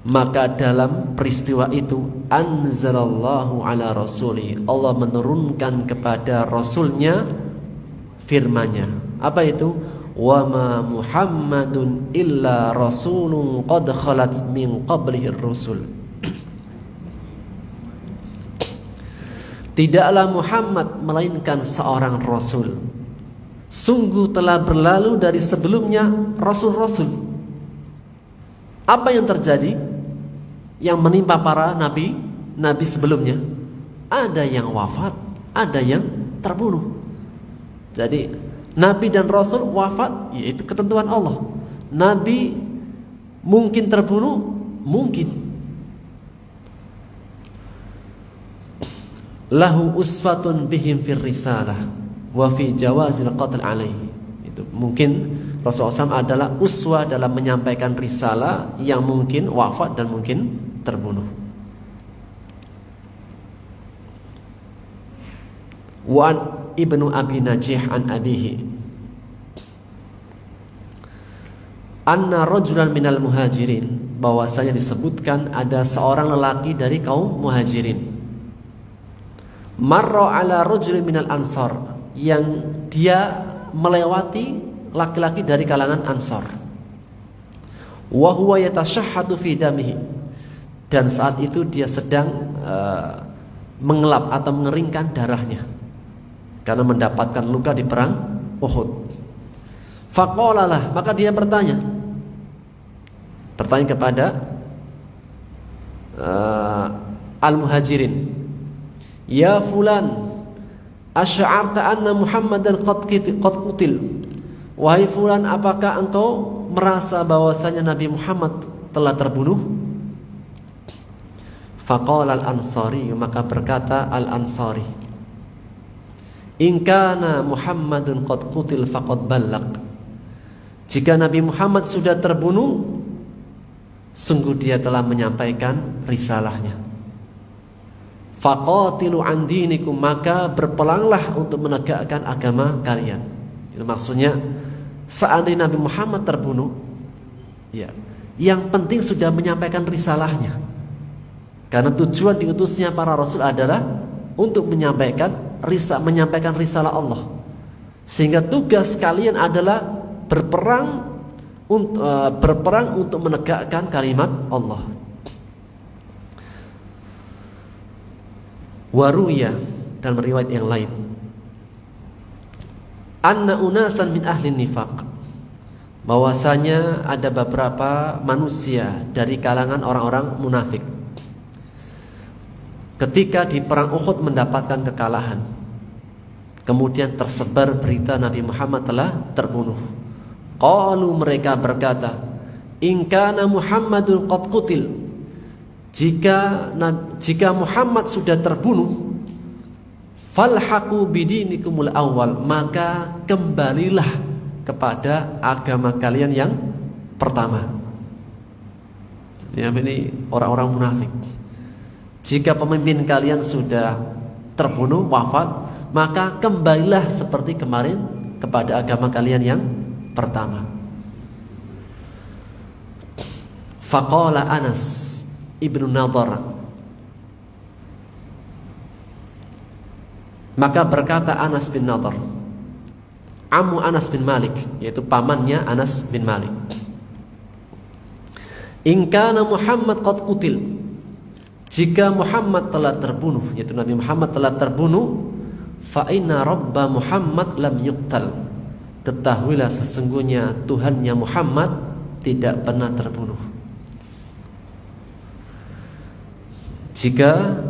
maka dalam peristiwa itu anzalallahu ala rasuli, Allah menurunkan kepada rasulnya firman-Nya. Apa itu? Wa ma Muhammadun illa rasulun qad khalat min qablihi ar-rusul. Tidaklah Muhammad melainkan seorang rasul, sungguh telah berlalu dari sebelumnya rasul-rasul. Apa yang terjadi? Yang menimpa para nabi sebelumnya, ada yang wafat, ada yang terbunuh. Jadi nabi dan rasul wafat, yaitu ketentuan Allah. Nabi mungkin terbunuh, mungkin. Lahu uswatun bihim fir risalah wa fi jawazil qatl alaihi. Itu mungkin Rasulullah SAW adalah uswah dalam menyampaikan risalah yang mungkin wafat dan mungkin terbunuh. Wa Ibnu Abi Najih an abihi anna rajulan minal muhajirin, bahwasanya disebutkan ada seorang lelaki dari kaum muhajirin, marra ala rajulin minal ansar, yang dia melewati laki-laki dari kalangan Ansar, wa huwa yatashahhadu fi damihi, dan saat itu dia sedang mengelap atau mengeringkan darahnya karena mendapatkan luka di perang Uhud. Faqalalah, maka dia bertanya kepada al-muhajirin, ya fulan, asy'arta anna Muhammadan qad qutil. Wahai fulan, apakah engkau merasa bahwasanya Nabi Muhammad telah terbunuh? Faqala al-Ansari, maka berkata al-Ansari, in kana Muhammadun qad qutil faqad ballaq. Jika Nabi Muhammad sudah terbunuh, sungguh dia telah menyampaikan risalahnya. Faqatilu an dinikum, maka berperanglah untuk menegakkan agama kalian. Itu maksudnya, seandainya Nabi Muhammad terbunuh, ya, yang penting sudah menyampaikan risalahnya. Karena tujuan diutusnya para rasul adalah untuk menyampaikan risalah Allah. Sehingga tugas kalian adalah berperang untuk menegakkan kalimat Allah. Waruya, dalam riwayat yang lain, anna unasan min ahli nifaq, bahwasanya ada beberapa manusia dari kalangan orang-orang munafik ketika di perang Uhud mendapatkan kekalahan, kemudian tersebar berita Nabi Muhammad telah terbunuh. Qalu, mereka berkata, in kana Muhammadun qad qutil, jika Muhammad sudah terbunuh, falhaqu bidinikumul awal, maka kembalilah kepada agama kalian yang pertama. Ini orang-orang munafik. Jika pemimpin kalian sudah terbunuh, wafat, maka kembalilah seperti kemarin kepada agama kalian yang pertama. Faqala Anas ibnu Nadhr, maka berkata Anas bin Nadhr, ammu Anas bin Malik, yaitu pamannya Anas bin Malik, in kana Muhammad qad qutil, jika Muhammad telah terbunuh, yaitu Nabi Muhammad telah terbunuh, fa inna rabba Muhammad lam yuqtal, ketahuilah sesungguhnya Tuhannya Muhammad tidak pernah terbunuh. Jika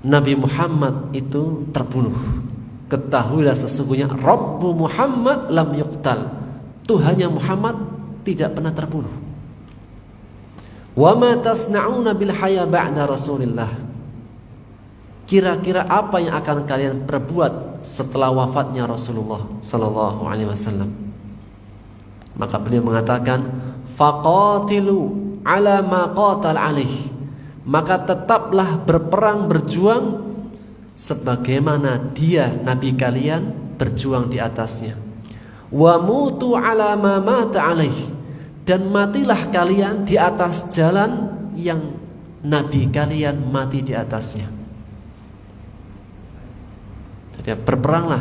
Nabi Muhammad itu terbunuh, ketahuilah sesungguhnya Rabbu Muhammad lam yuqtal, Tuhannya Muhammad tidak pernah terbunuh. Wa ma tasna'una bil haya ba'da Rasulillah, kira-kira apa yang akan kalian perbuat setelah wafatnya Rasulullah sallallahu alaihi wasallam? Maka beliau mengatakan, faqatilu ala ma qatal alaih, maka tetaplah berperang, berjuang sebagaimana dia Nabi kalian berjuang di atasnya. Wa mutu ala ma mata alaih, dan matilah kalian di atas jalan yang Nabi kalian mati di atasnya. Jadi berperanglah,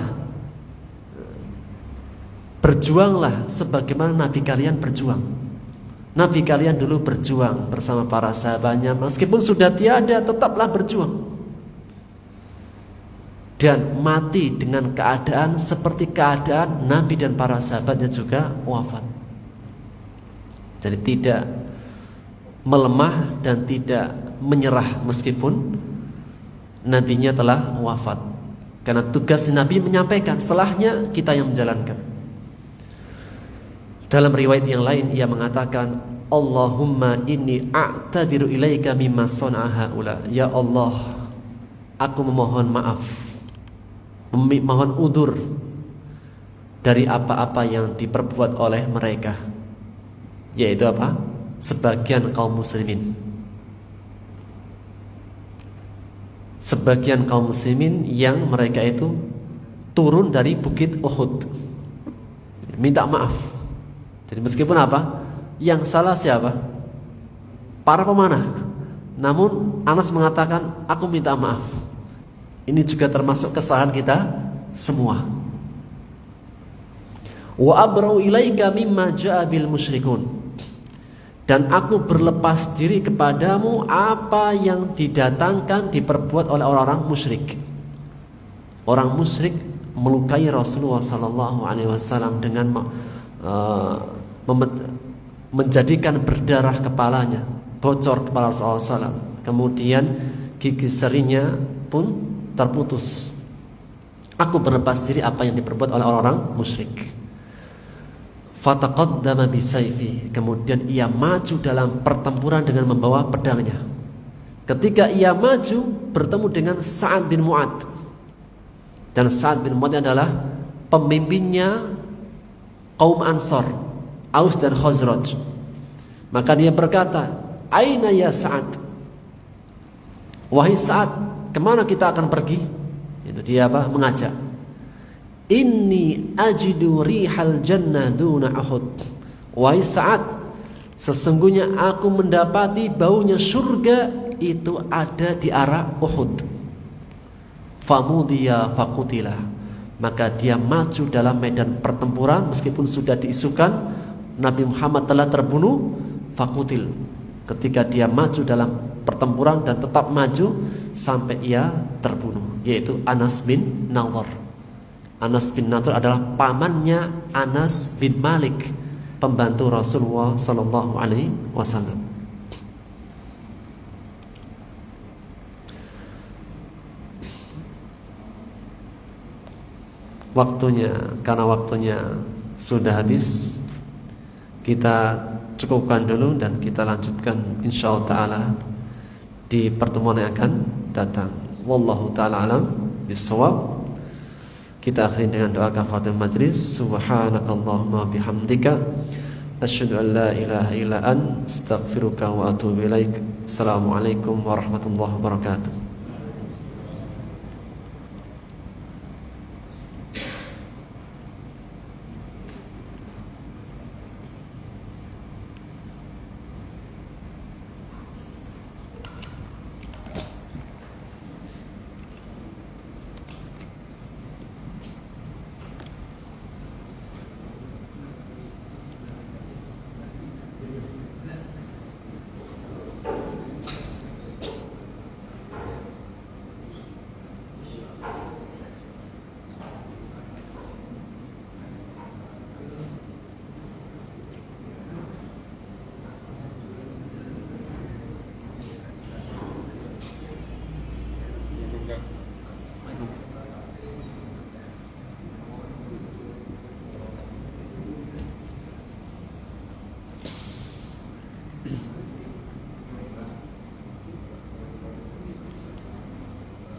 berjuanglah sebagaimana Nabi kalian berjuang. Nabi kalian dulu berjuang bersama para sahabatnya, meskipun sudah tiada tetaplah berjuang. Dan mati dengan keadaan seperti keadaan Nabi dan para sahabatnya juga wafat. Jadi tidak melemah dan tidak menyerah meskipun nabinya telah wafat. Karena tugas Nabi menyampaikan, setelahnya kita yang menjalankan. Dalam riwayat yang lain ia mengatakan, Allahumma inni a'tadiru ilaika mimma sana'a haula. Ya Allah, aku memohon maaf, memohon udzur dari apa-apa yang diperbuat oleh mereka, yaitu apa? Sebagian kaum muslimin. Sebagian kaum muslimin yang mereka itu turun dari bukit Uhud, minta maaf. Jadi meskipun apa? Yang salah siapa? Para pemanah. Namun Anas mengatakan, aku minta maaf. Ini juga termasuk kesalahan kita semua. Wa abra'u ilaika mimma ja'a bil musyrikun, dan aku berlepas diri kepadamu apa yang didatangkan, diperbuat oleh orang-orang musyrik. Orang musyrik melukai Rasulullah sallallahu alaihi wasallam dengan menjadikan berdarah kepalanya, bocor kepala Rasulullah SAW. Kemudian gigi serinya pun terputus. Aku berlepas diri apa yang diperbuat oleh orang-orang musyrik. Fataqaddama bisayfi, kemudian ia maju dalam pertempuran dengan membawa pedangnya. Ketika ia maju bertemu dengan Sa'ad bin Mu'adz, dan Sa'ad bin Mu'adz adalah pemimpinnya kaum Ansor, Aus dan Khazraj. Maka dia berkata, "Aina ya Sa'ad?" Wahai Sa'ad, kemana kita akan pergi? Itu dia mengajak. "Inni ajidu rihal jannah duna Uhud." Wahai Sa'ad, sesungguhnya aku mendapati baunya surga itu ada di arah Uhud. Famudiya fakutila, maka dia maju dalam medan pertempuran meskipun sudah diisukan Nabi Muhammad telah terbunuh. Fakutil, ketika dia maju dalam pertempuran dan tetap maju sampai ia terbunuh, yaitu Anas bin Nadhr. Anas bin Nadhr adalah pamannya Anas bin Malik, pembantu Rasulullah sallallahu alaihi wasallam. Karena waktunya sudah habis, kita cukupkan dulu dan kita lanjutkan insyaallah taala di pertemuan yang akan datang. Wallahu taala alam bissawab. Kita akhiri dengan doa kafaratul majlis. Subhanakallahumma bihamdika asyhadu an la ilaha illa anta astaghfiruka wa atubu ilaik. Assalamualaikum warahmatullahi wabarakatuh.